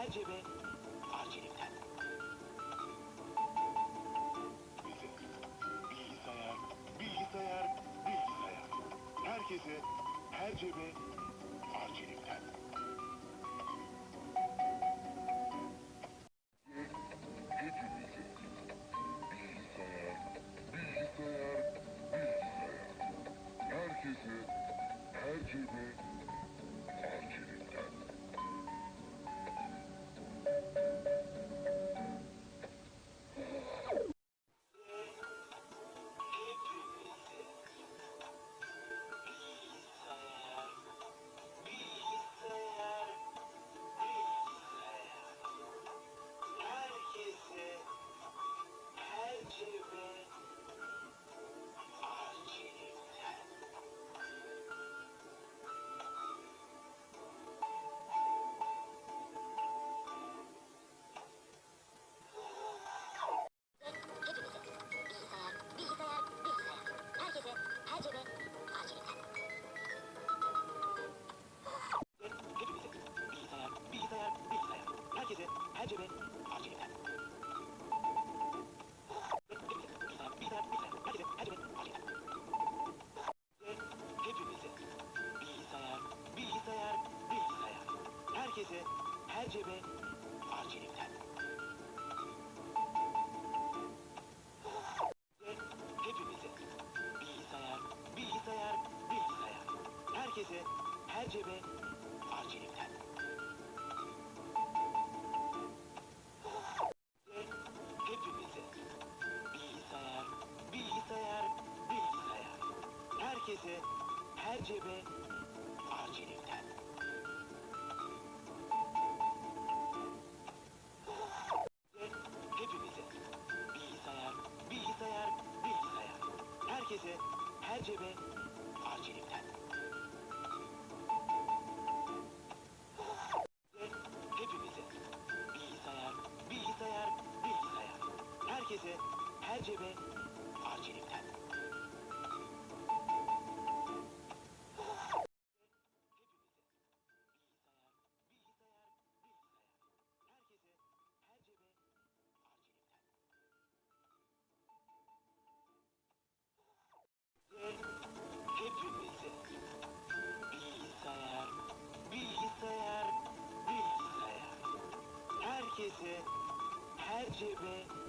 her cebe, arçelikten. Bilgisayar, bilgisayar, bilgisayar. Herkese, her cebe, arçelikten. Hepimize bilgisayar, bilgisayar, bilgisayar. Herkese, her cebe, Arçelik'ten. Her cebe, arçelikten. Hepimize bilgisayar, bilgisayar, bilgisayar. Herkese, her cebe, arçelikten. Hepimize bilgisayar, bilgisayar, bilgisayar. Herkese, her cebe, arçelikten. Hepimize bilgisayar, bilgisayar, bilgisayar. Herkese, her cebe, arçelikten. Hepimize bilgisayar, bilgisayar, bilgisayar. Herkese, her cebe, arçelikten. Hepimize bilgisayar, bilgisayar, bilgisayar. Herkese, her cebe, arçelikten. Hepimize bilgisayar, bilgisayar, bilgisayar. Herkese, her cebe,